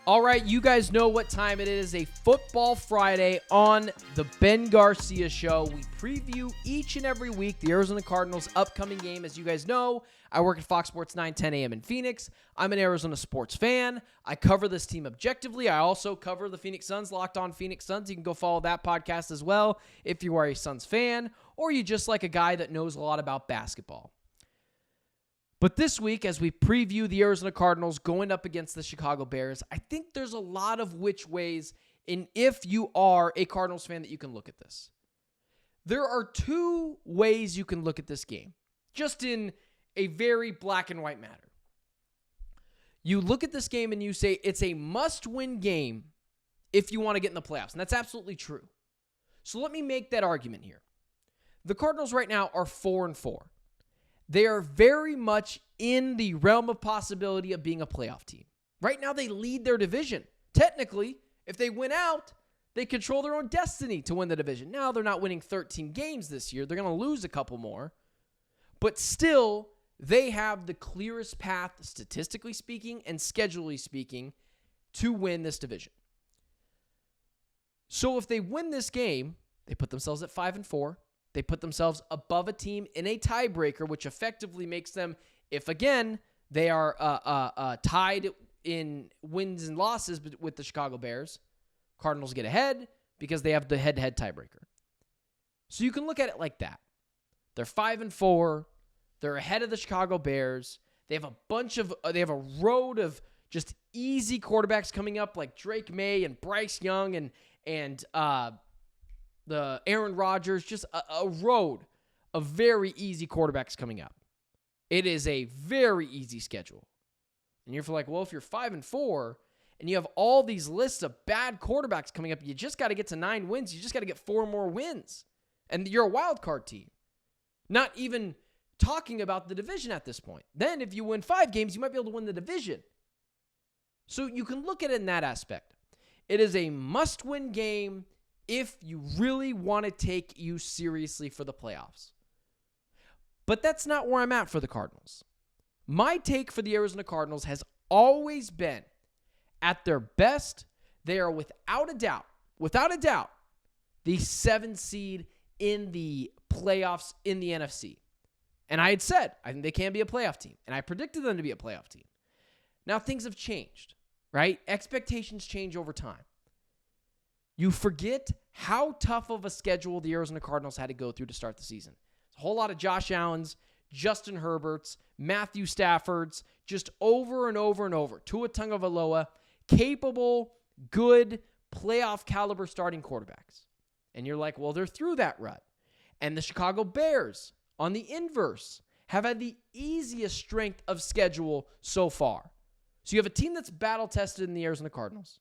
All right, you guys know what time it is. A Football Friday on the Ben Garcia Show. We preview each and every week the Arizona Cardinals' upcoming game. As you guys know, I work at Fox Sports 9, 10 a.m. in Phoenix. I'm an Arizona sports fan. I cover this team objectively. I also cover the Phoenix Suns, Locked On Phoenix Suns. You can go follow that podcast as well if you are a Suns fan or you just like a guy that knows a lot about basketball. But this week, as we preview the Arizona Cardinals going up against the Chicago Bears, I think there's a lot of which ways, and if you are a Cardinals fan, that you can look at this. There are two ways you can look at this game, just in a very black and white matter. You look at this game and you say it's a must-win game if you want to get in the playoffs, and that's absolutely true. So let me make that argument here. The Cardinals right now are 4-4. They are very much in the realm of possibility of being a playoff team. Right now, they lead their division. Technically, if they win out, they control their own destiny to win the division. Now, they're not winning 13 games this year. They're going to lose a couple more. But still, they have the clearest path, statistically speaking and schedulally speaking, to win this division. So if they win this game, they put themselves at 5-4. They put themselves above a team in a tiebreaker, which effectively makes them, if again, they are tied in wins and losses with the Chicago Bears, Cardinals get ahead because they have the head-to-head tiebreaker. So you can look at it like that. They're 5-4. They're ahead of the Chicago Bears. They have a road of just easy quarterbacks coming up like Drake May and Bryce Young and the Aaron Rodgers, just a road of very easy quarterbacks coming up. It is a very easy schedule. And you're like, well, if you're 5-4 and you have all these lists of bad quarterbacks coming up, you just got to get to 9 wins. You just got to get 4 more wins. And you're a wild card team. Not even talking about the division at this point. Then if you win 5 games, you might be able to win the division. So you can look at it in that aspect. It is a must-win game if you really want to take you seriously for the playoffs. But that's not where I'm at for the Cardinals. My take for the Arizona Cardinals has always been, at their best, they are without a doubt, the 7th seed in the playoffs in the NFC. And I had said, I think they can be a playoff team. And I predicted them to be a playoff team. Now things have changed, right? Expectations change over time. You forget how tough of a schedule the Arizona Cardinals had to go through to start the season. A whole lot of Josh Allen's, Justin Herbert's, Matthew Stafford's, just over and over and over. Tua Tagovailoa, capable, good, playoff caliber starting quarterbacks. And you're like, well, they're through that rut. And the Chicago Bears, on the inverse, have had the easiest strength of schedule so far. So you have a team that's battle-tested in the Arizona Cardinals,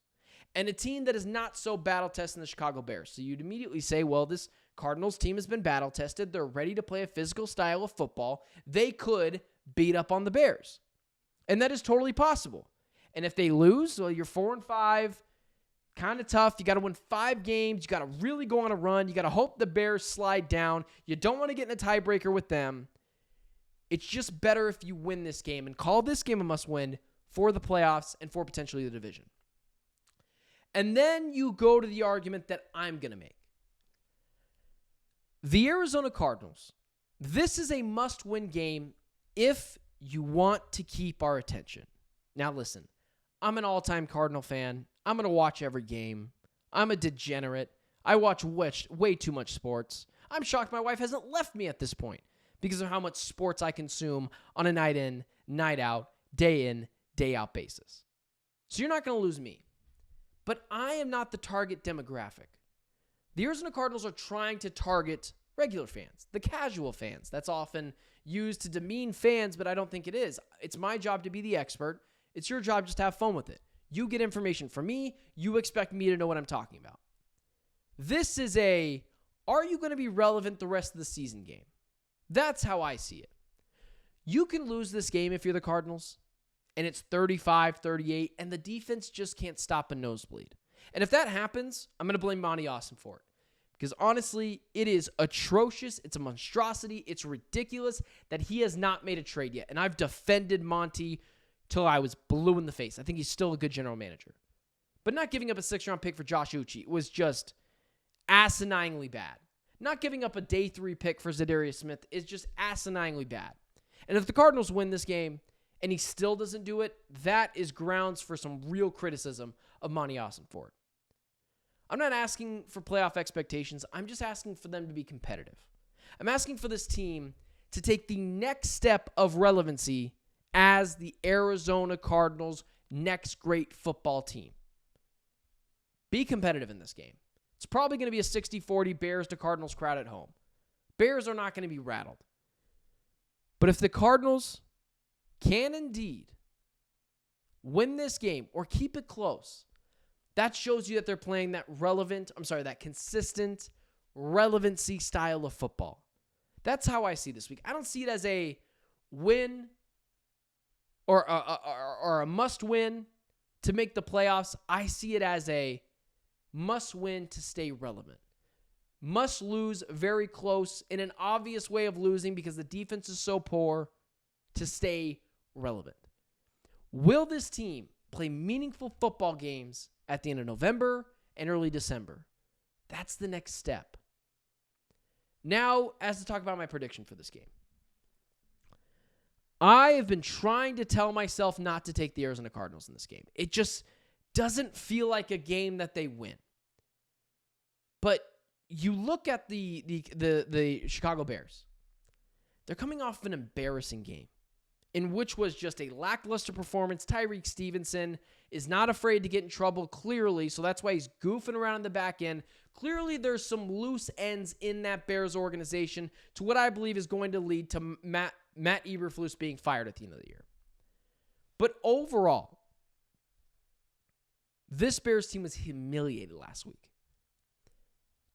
and a team that is not so battle-tested in the Chicago Bears. So you'd immediately say, well, this Cardinals team has been battle-tested. They're ready to play a physical style of football. They could beat up on the Bears. And that is totally possible. And if they lose, well, you're 4-5, kind of tough. You got to win 5 games. You got to really go on a run. You got to hope the Bears slide down. You don't want to get in a tiebreaker with them. It's just better if you win this game and call this game a must-win for the playoffs and for potentially the division. And then you go to the argument that I'm going to make. The Arizona Cardinals, this is a must-win game if you want to keep our attention. Now listen, I'm an all-time Cardinal fan. I'm going to watch every game. I'm a degenerate. I watch way too much sports. I'm shocked my wife hasn't left me at this point because of how much sports I consume on a night in, night out, day in, day out basis. So you're not going to lose me. But I am not the target demographic. The Arizona Cardinals are trying to target regular fans, the casual fans. That's often used to demean fans, but I don't think it is. It's my job to be the expert. It's your job just to have fun with it. You get information from me. You expect me to know what I'm talking about. This is are you going to be relevant the rest of the season game? That's how I see it. You can lose this game if you're the Cardinals, and it's 35-38, and the defense just can't stop a nosebleed. And if that happens, I'm going to blame Monty Austin for it. Because honestly, it is atrocious. It's a monstrosity. It's ridiculous that he has not made a trade yet. And I've defended Monty till I was blue in the face. I think he's still a good general manager. But not giving up a 6th-round pick for Josh Uche was just asininely bad. Not giving up a day 3 pick for Zadarius Smith is just asininely bad. And if the Cardinals win this game and he still doesn't do it, that is grounds for some real criticism of Monty Ossenfort. I'm not asking for playoff expectations. I'm just asking for them to be competitive. I'm asking for this team to take the next step of relevancy as the Arizona Cardinals' next great football team. Be competitive in this game. It's probably going to be a 60-40 Bears to Cardinals crowd at home. Bears are not going to be rattled. But if the Cardinals can indeed win this game or keep it close, that shows you that they're playing that consistent relevancy style of football. That's how I see this week. I don't see it as a win or a must-win to make the playoffs. I see it as a must-win to stay relevant. Must lose very close in an obvious way of losing because the defense is so poor to stay relevant. Will this team play meaningful football games at the end of November and early December? That's the next step. Now, as to talk about my prediction for this game. I have been trying to tell myself not to take the Arizona Cardinals in this game. It just doesn't feel like a game that they win. But you look at the Chicago Bears. They're coming off an embarrassing game in which was just a lackluster performance. Tyreek Stevenson is not afraid to get in trouble, clearly, so that's why he's goofing around in the back end. Clearly, there's some loose ends in that Bears organization to what I believe is going to lead to Matt Eberflus being fired at the end of the year. But overall, this Bears team was humiliated last week.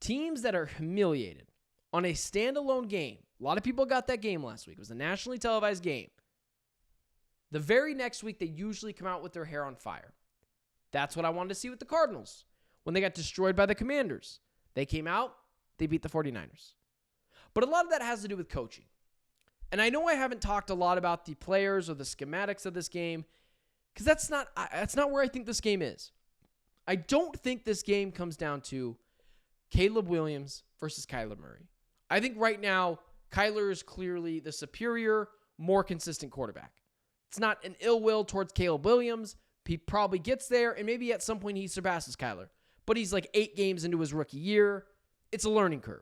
Teams that are humiliated on a standalone game, a lot of people got that game last week. It was a nationally televised game. The very next week, they usually come out with their hair on fire. That's what I wanted to see with the Cardinals. When they got destroyed by the Commanders, they came out, they beat the 49ers. But a lot of that has to do with coaching. And I know I haven't talked a lot about the players or the schematics of this game because that's not where I think this game is. I don't think this game comes down to Caleb Williams versus Kyler Murray. I think right now, Kyler is clearly the superior, more consistent quarterback. It's not an ill will towards Caleb Williams. He probably gets there, and maybe at some point he surpasses Kyler. But he's like 8 games into his rookie year. It's a learning curve.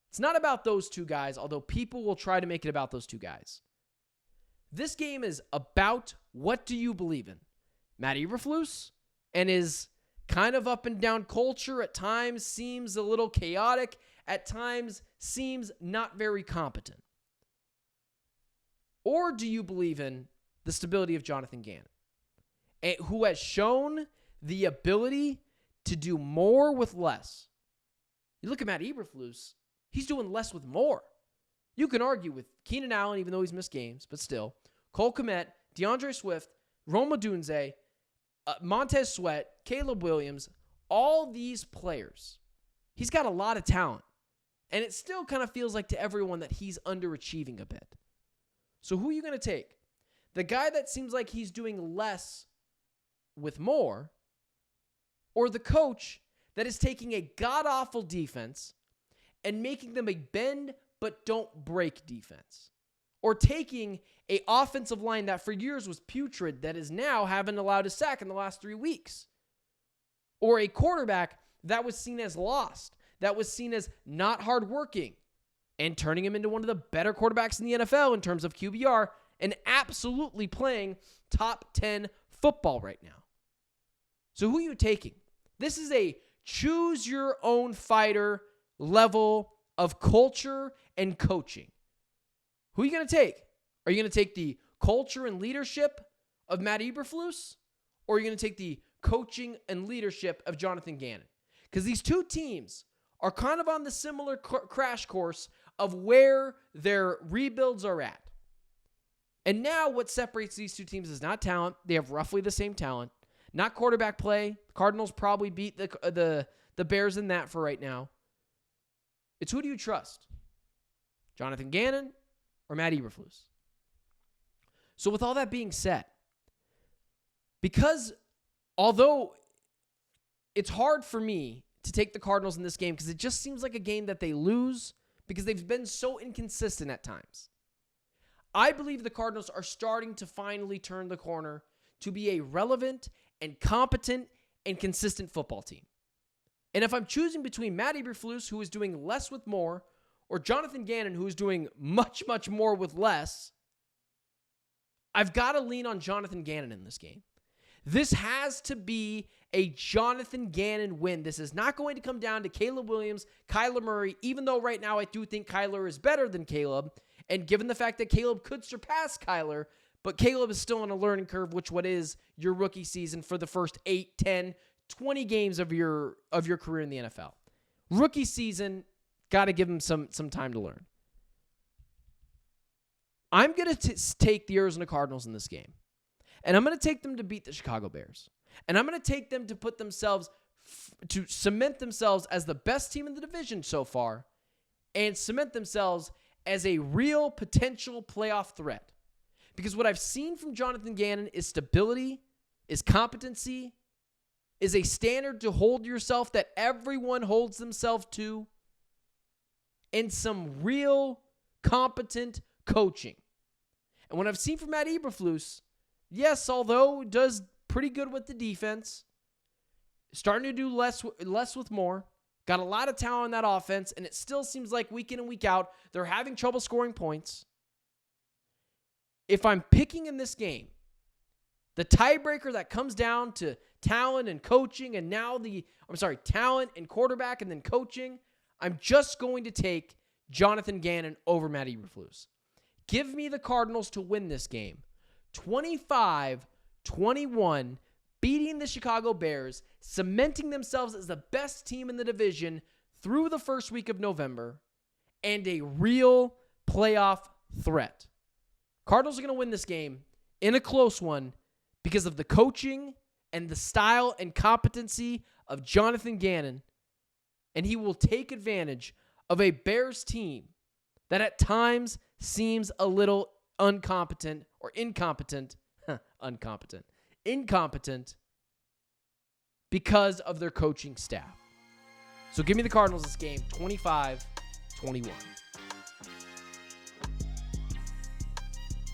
It's not about those two guys, although people will try to make it about those two guys. This game is about what do you believe in? Matt Eberflus and his kind of up and down culture at times seems a little chaotic, at times seems not very competent. Or do you believe in the stability of Jonathan Gannon, who has shown the ability to do more with less? You look at Matt Eberflus, he's doing less with more. You can argue with Keenan Allen, even though he's missed games, but still. Cole Kmet, DeAndre Swift, Rome Odunze, Montez Sweat, Caleb Williams, all these players. He's got a lot of talent. And it still kind of feels like to everyone that he's underachieving a bit. So who are you going to take? The guy that seems like he's doing less with more, or the coach that is taking a god-awful defense and making them a bend but don't break defense? Or taking a offensive line that for years was putrid that is now having allowed a sack in the last 3 weeks? Or a quarterback that was seen as lost, that was seen as not hardworking, and turning him into one of the better quarterbacks in the NFL in terms of QBR and absolutely playing top 10 football right now. So who are you taking? This is a choose your own fighter level of culture and coaching. Who are you going to take? Are you going to take the culture and leadership of Matt Eberflus? Or are you going to take the coaching and leadership of Jonathan Gannon? Because these two teams are kind of on the similar crash course of where their rebuilds are at. And now what separates these two teams is not talent. They have roughly the same talent. Not quarterback play. Cardinals probably beat the Bears in that for right now. It's who do you trust? Jonathan Gannon or Matt Eberflus? So with all that being said, because although it's hard for me to take the Cardinals in this game because it just seems like a game that they lose because they've been so inconsistent at times. I believe the Cardinals are starting to finally turn the corner to be a relevant and competent and consistent football team. And if I'm choosing between Matt Eberflus, who is doing less with more, or Jonathan Gannon, who is doing much, much more with less, I've got to lean on Jonathan Gannon in this game. This has to be a Jonathan Gannon win. This is not going to come down to Caleb Williams, Kyler Murray, even though right now I do think Kyler is better than Caleb. And given the fact that Caleb could surpass Kyler, but Caleb is still on a learning curve, which what is your rookie season for the first 8, 10, 20 games of your career in the NFL. Rookie season, got to give him some time to learn. I'm going to take the Arizona Cardinals in this game. And I'm going to take them to beat the Chicago Bears. And I'm going to take them to put themselves, to cement themselves as the best team in the division so far and cement themselves as a real potential playoff threat. Because what I've seen from Jonathan Gannon is stability, is competency, is a standard to hold yourself that everyone holds themselves to, and some real competent coaching. And what I've seen from Matt Eberflus, yes, although does pretty good with the defense, starting to do less with more, got a lot of talent in that offense, and it still seems like week in and week out, they're having trouble scoring points. If I'm picking in this game, the tiebreaker that comes down to talent and coaching, and now talent and quarterback and then coaching, I'm just going to take Jonathan Gannon over Matt Eberflus. Give me the Cardinals to win this game. 25-21, beating the Chicago Bears, cementing themselves as the best team in the division through the first week of November, and a real playoff threat. Cardinals are going to win this game in a close one because of the coaching and the style and competency of Jonathan Gannon, and he will take advantage of a Bears team that at times seems a little incompetent because of their coaching staff. So give me the Cardinals this game, 25-21.